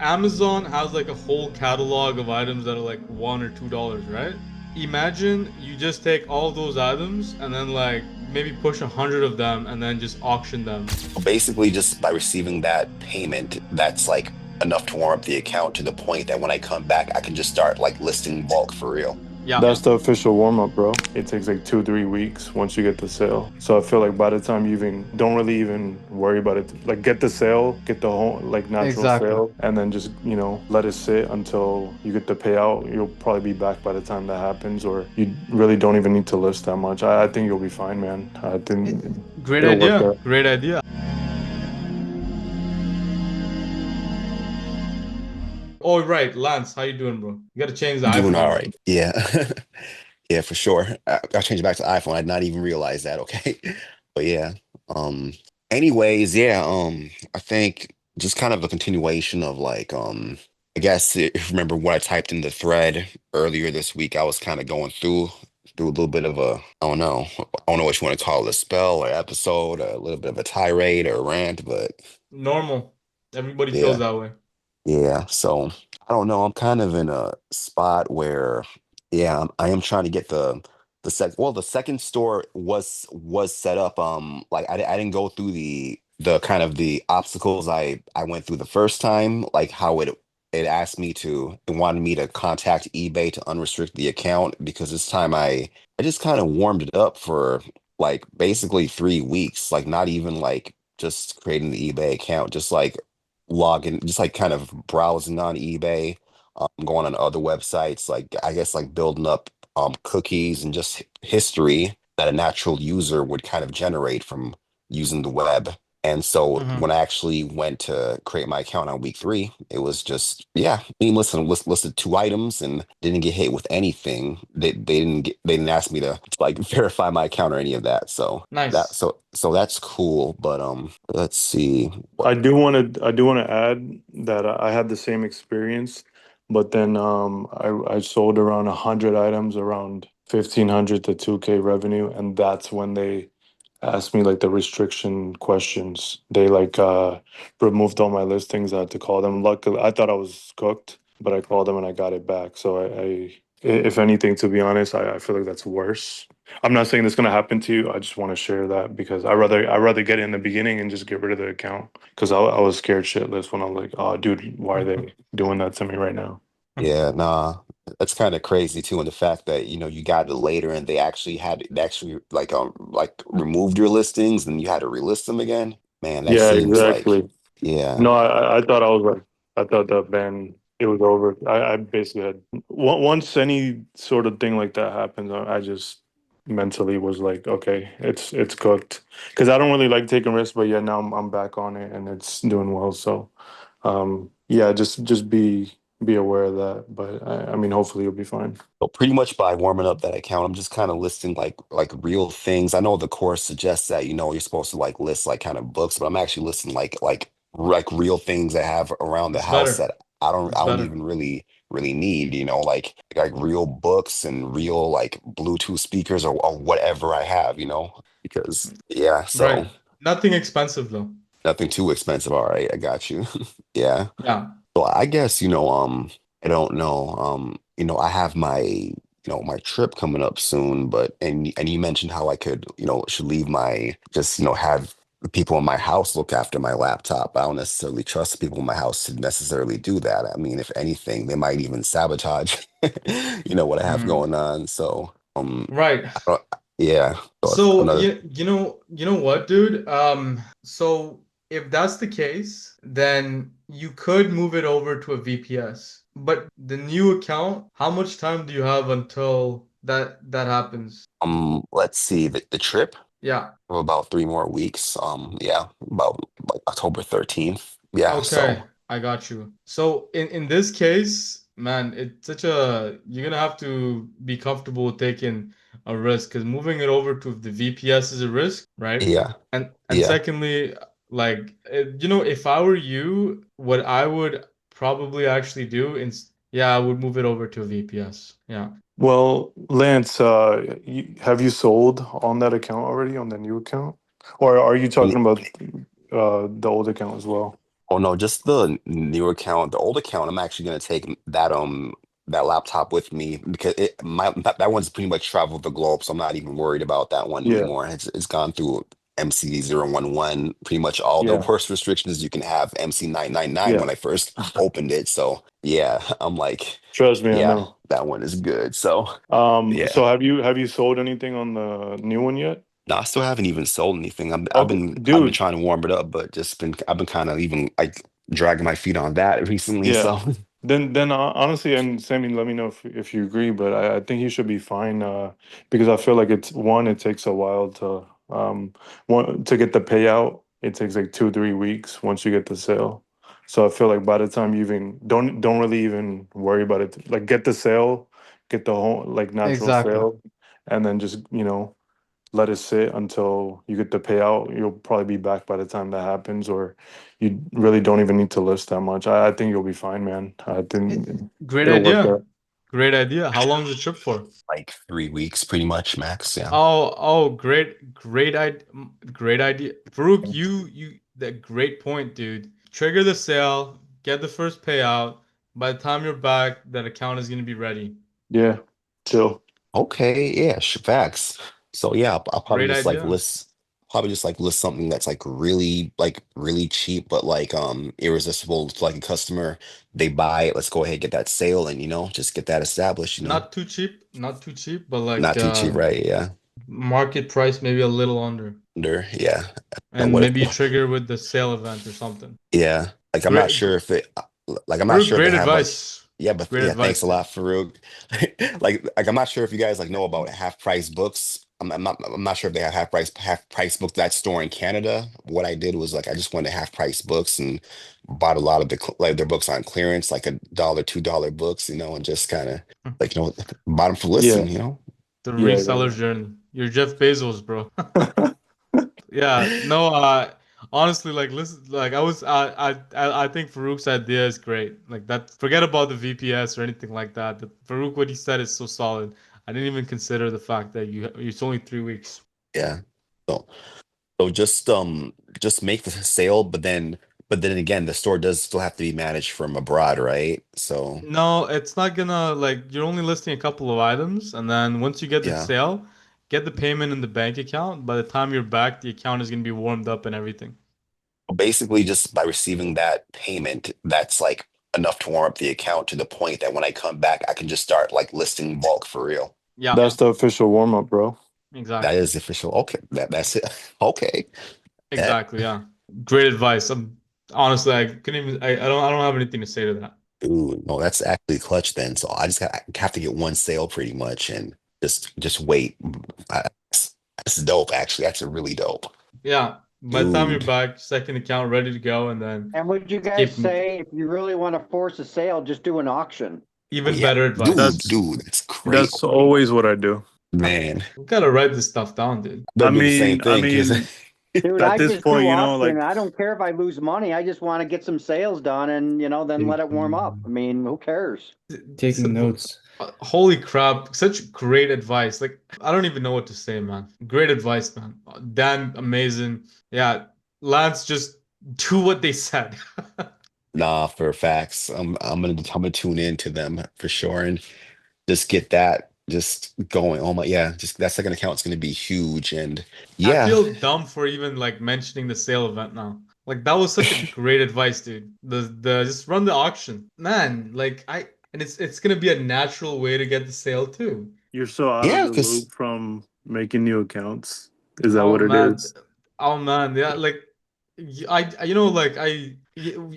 Amazon has like a whole catalog of items that are like $1 or $2, right? Imagine you just take all those items and then like maybe push 100 of them and then just auction them. Basically, just by receiving that payment, that's like enough to warm up the account to the point that when I come back, I can just start like listing bulk for real. Yeah. That's the official warm up, bro. It takes like 2, 3 weeks once you get the sale. So I feel like by the time you even don't really even worry about it, like get the sale, get the whole like natural Exactly. sale, and then just let it sit until you get the payout. You'll probably be back by the time that happens, or you really don't even need to list that much. I think you'll be fine, man. I think Great it'll work idea. out. Great idea. Oh, right. Lance, how you doing, bro? You gotta change the Doing all iPhone, right. bro. Yeah. Yeah, for sure. I'll change it back to iPhone. I did not even realize that. Okay. But yeah. Um, anyways, yeah, I think just kind of a continuation of like, I guess if you remember what I typed in the thread earlier this week, I was kind of going through a little bit of a, I don't know what you want to call it, a spell or episode, or a little bit of a tirade or a rant, but Normal. Everybody feels yeah. that way. Yeah, so I don't know. I'm kind of in a spot where, yeah, I am trying to get the second store was set up. Like I didn't go through the kind of the obstacles I went through the first time, like how it asked me to, it wanted me to contact eBay to unrestrict the account because this time I just kind of warmed it up for like basically 3 weeks, like not even like just creating the eBay account, just like logging, just like kind of browsing on eBay, going on other websites, like I guess like building up cookies and just history that a natural user would kind of generate from using the web. And so Hmm. when I actually went to create my account on week 3, it was just, yeah, me listed 2 items and didn't get hit with anything. They didn't ask me to like verify my account or any of that. So Nice. so that's cool. But let's see. I do want to add that I had the same experience, but then I sold around 100 items, around 1,500 to 2K revenue, and that's when they asked me like the restriction questions. They like removed all my listings. I had to call them. Luckily, I thought I was cooked, but I called them and I got it back. So if anything, to be honest, I feel like that's worse. I'm not saying this gonna happen to you. I just want to share that because I rather get it in the beginning and just get rid of the account because I was scared shitless when I was like, oh, dude, why are they doing that to me right now? Yeah, nah, that's kind of crazy too, and the fact that you got it later and they actually like removed your listings and you had to relist them again. Man, that Yeah, seems like exactly. yeah, No, I thought I was like, I thought that ban, it was over. I basically had, once any sort of thing like that happens, I just mentally was like, okay, it's cooked. Because I don't really like taking risks, but yeah, now I'm back on it and it's doing well. So, yeah, just be aware of that. But I mean, hopefully you'll be fine. but pretty much by warming up that account, I'm just kind of listing like real things. I know the course suggests that you're supposed to like list like kind of books, but I'm actually listing like real things I have around the It's house better. that It's I don't better. even really need, like real books and real like Bluetooth speakers or whatever I have, because yeah, Right. so Nothing expensive though. nothing too expensive. All right, I got you. Yeah. Yeah. So I guess, I don't know. I have my trip coming up soon, but and you mentioned how I could, should leave my just, have the people in my house look after my laptop. I don't necessarily trust people in my house to necessarily do that. I mean, if anything, they might even sabotage, what I have Mhm. going on. So, Right. I don't, yeah. So So another, you know what, dude? So if that's the case, then you could move it over to a VPS. But the new account, how much time do you have until that happens? let's see, the trip Yeah. for about 3 more weeks. Yeah, about like October 13th. Yeah, Okay, so I got you. So in this case, man, it's such a you're gonna have to be comfortable with taking a risk because moving it over to the VPS is a risk, right? yeah, And yeah. secondly, like if I were you, what I would probably actually do is yeah, I would move it over to a VPS. Yeah. Well, Lance, have you sold on that account already, on the new account? Or are you And talking about the old account as well? Oh no, just the new account. The old account, I'm actually gonna take that laptop with me because that one's pretty much traveled the globe, so I'm not even worried about that one Yeah, anymore. It's gone through MC011, pretty much all the yeah, worst restrictions you can have, MC999 yeah. when I first opened it. So yeah, I'm like, Trust me, I yeah, know. that one is good. So yeah. So have you sold anything on the new one yet? No, I still haven't even sold anything. Okay, I've been dude. trying to warm it up, but just been I've been kind of even like dragging my feet on that recently. Yeah. So Then honestly, and Sammy, let me know if you agree, but I think he should be fine. Because I feel like it's one, it takes a while to to get the payout. It takes like 2, 3 weeks once you get the sale. So I feel like by the time you even don't really even worry about it. Like get the sale, get the whole like natural Exactly. sale, and then just let it sit until you get the payout. You'll probably be back by the time that happens, or you really don't even need to list that much. I think you'll be fine, man. I Eh, think Great it'll work idea. out. Great idea. How long is the trip for? like 3 weeks, pretty much max. Yeah. Great idea. Farouk, that great point, dude. Trigger the sale, get the first payout. By the time you're back, that account is gonna be ready. Yeah, chill. Okay. Yeah. Facts. So yeah, I'll probably Great just like idea. list something that's like really cheap, but like irresistible to like a customer. They buy it. Let's go ahead and get that sale, and just get that established. Not too cheap, but like Not too cheap, right? Yeah. market price maybe a little under. Under. Yeah. And And maybe you trigger with the sale event or something. Yeah, like I'm not Great, sure if it, like I'm not Farouk, sure if they great have like, advice. yeah, but Great yeah, advice, thanks a dude. lot, Farouk. Like I'm not sure if you guys like know about half price books. I'm not sure if they have half price books that store in Canada. What I did was like I just went to half price books and bought a lot of like their books on clearance, like $1, $2 books, and just kind of like bought them for Yeah, listing. The yeah, reseller's journey. You're Jeff Bezos, bro. yeah. Yeah, no, honestly, like listen, like I think Farouk's idea is great. Like that, forget about the VPS or anything like that. Farouk, what he said is so solid. I didn't even consider the fact that it's only 3 weeks. Yeah. So so just make the sale, but then again, the store does still have to be managed from abroad, right? So No, it's not gonna like you're only listing a couple of items, and then once you get the yeah. sale, get the payment in the bank account. By the time you're back, the account is gonna be warmed up and everything. Basically, just by receiving that payment, that's like enough to warm up the account to the point that when I come back, I can just start like listing bulk for real. Yeah, That's the official warm up, bro. That exactly. is official. Okay, that's it. Okay. That, Exactly, yeah. Great advice. Honestly, I couldn't even I don't have anything to say to that. ooh, no, that's actually clutch then. So I have to get one sale pretty much and just wait. That's dope, actually. That's a really dope. Yeah. By the time you're Dude. back, second account ready to go, and then And would you guys keep say if you really want to force a sale, just do an auction? Oh even yeah. better advice. That's Dude, that's great. that's always what I do. Man. We gotta write this stuff down, dude. I Better do the same mean, I thing because mean, Dude, at I this just do point, auction. like I don't care if I lose money. I just want to get some sales done and, then let it warm up. I mean, who cares? So, Taking notes. holy crap, such great advice. Like, I don't even know what to say, man. Great advice, man. Dan, amazing. Yeah, Lance, just do what they said. nah, for facts. I'm gonna tune in to them for sure and just get that just going. Oh my, yeah, just that second account's gonna be huge. And I yeah, feel dumb for even like mentioning the sale event now. Like that was such a great advice, dude. The just run the auction. Man, like and it's gonna be a natural way to get the sale too. you're so out of yeah, the because loop from making new accounts. Is that Oh what it man. is? Oh man, yeah, like like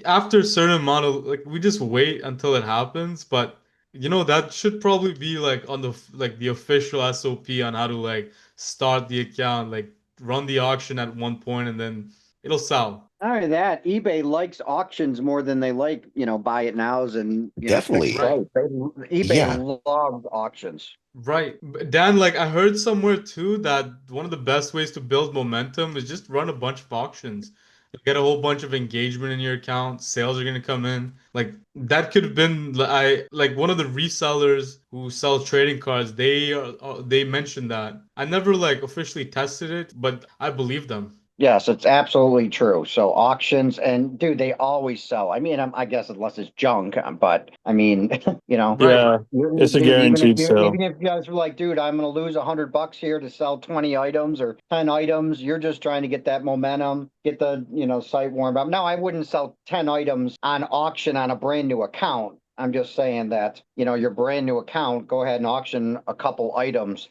after a certain amount of like we just wait until it happens, but that should probably be like on like the official SOP on how to like start the account, like run the auction at one point and then it'll sell. Not only that, eBay likes auctions more than they like, buy it nows and, fixed definitely, Right. price. eBay yeah, loves auctions. Right. Dan, like I heard somewhere too that one of the best ways to build momentum is just run a bunch of auctions. You'll get a whole bunch of engagement in your account, sales are gonna come in. Like that could have been I like one of the resellers who sell trading cards, they mentioned that. I never like officially tested it, but I believe them. Yes, it's absolutely true. So auctions and dude, they always sell. I mean, I guess unless it's junk, but I mean, you know, Right. Yeah, it's a dude, guaranteed even sale. if you guys were like, dude, I'm gonna lose $100 here to sell 20 items or 10 items, you're just trying to get that momentum, get the site warmed up. Now, I wouldn't sell 10 items on auction on a brand new account. I'm just saying that, your brand new account, go ahead and auction a couple items,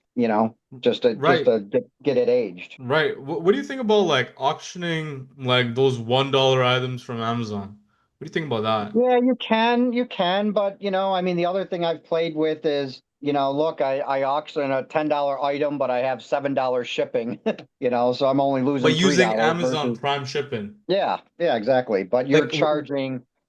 just Right. to get it aged. Right. What do you think about like auctioning like those $1 items from Amazon? What do you think about that? Yeah, you can, but I mean, the other thing I've played with is, look, I auction a $10 item, but I have $7 shipping, so I'm only But losing three using dollars Amazon versus, Prime shipping. yeah, exactly. But Like,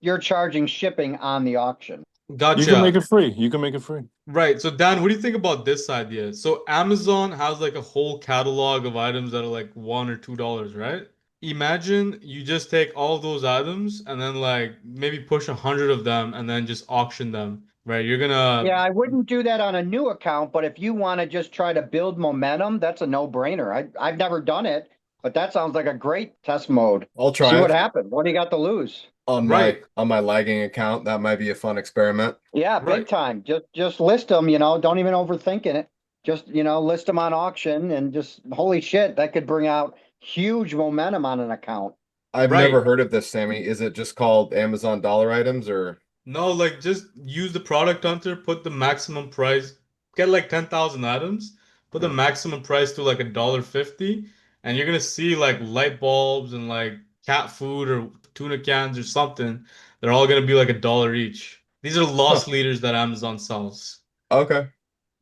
you're charging shipping on the auction. You can make gotcha. it free. You can make it free. Right. So Dan, what do you think about this idea? So Amazon has like a whole catalog of items that are like $1 or $2, right? Imagine you just take all those items and then like maybe push 100 of them and then just auction them, right? You're gonna Yeah, I wouldn't do that on a new account, but if you want to just try to build momentum, that's a no-brainer. I've never done it, but that sounds like a great test mode. I'll See try what it happened. What do you got to lose? on my right, on my lagging account. That might be a fun experiment. Yeah, big right. time. Just list them, don't even overthinking it. Just, list them on auction and just holy shit, that could bring out huge momentum on an account. I've never Right. heard of this, Sammy. Is it just called Amazon dollar items or No, like just use the product hunter, put the maximum price, get like 10,000 items, put the Hmm. maximum price to like $1.50, and you're gonna see like light bulbs and like cat food or tuna cans or something. They're all gonna be like $1 each. These are Huh. loss leaders that Amazon sells. Okay.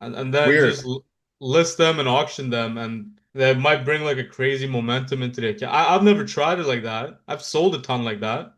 And then Weird. just list them and auction them, and that might bring like a crazy momentum into the account. I've never tried it like that. I've sold a ton like that.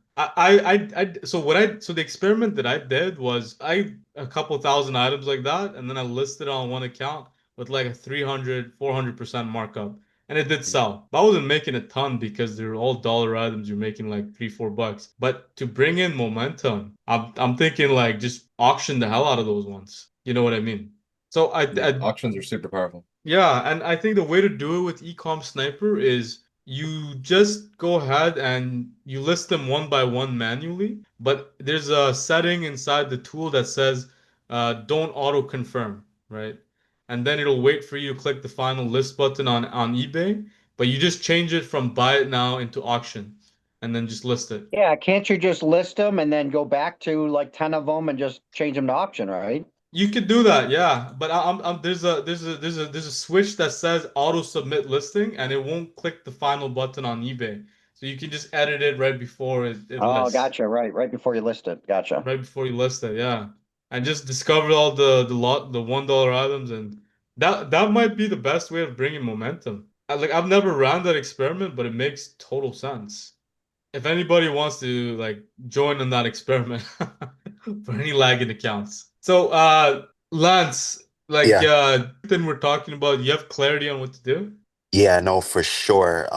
So the experiment that I did was I a couple thousand items like that, and then I listed on one account with like a 300, 400% markup. And it did Hmm. sell. But I wasn't making a ton because they're all dollar items. You're making like $3, $4. But to bring in momentum, I'm thinking like just auction the hell out of those ones. You know what I mean? So Yeah, auctions are super powerful. yeah, and I think the way to do it with EcomSniper is you just go ahead and you list them one by one manually, but there's a setting inside the tool that says don't auto confirm, right? And then it'll wait for you to click the final list button on eBay, but you just change it from buy it now into auction and then just list it. Yeah, can't you just list them and then go back to like 10 of them and just change them to auction, right? You could do that, yeah. But there's a switch that says auto submit listing, and it won't click the final button on eBay. So you can just edit it right before it Oh, lists, gotcha. Right before you list it. Gotcha. right before you list it, yeah. And just discover all the $1 items, and that might be the best way of bringing momentum. Like I've never ran that experiment, but it makes total sense. If anybody wants to like join in that experiment for any lagging accounts. So Lance, like Yeah, then we're talking about you have clarity on what to do? yeah, no, for sure.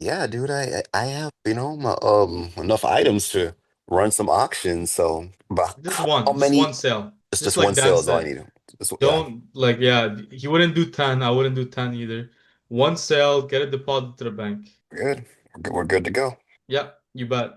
Yeah, dude, I have, enough items to run some auctions. So, but how Just one many? sale. It's Just just like one Dan sale is all I said. need. Yeah, Don't like yeah, he wouldn't do 10. I wouldn't do 10 either. One sale, get a deposit to the bank. we're good. We're good to go. Yep, you bet.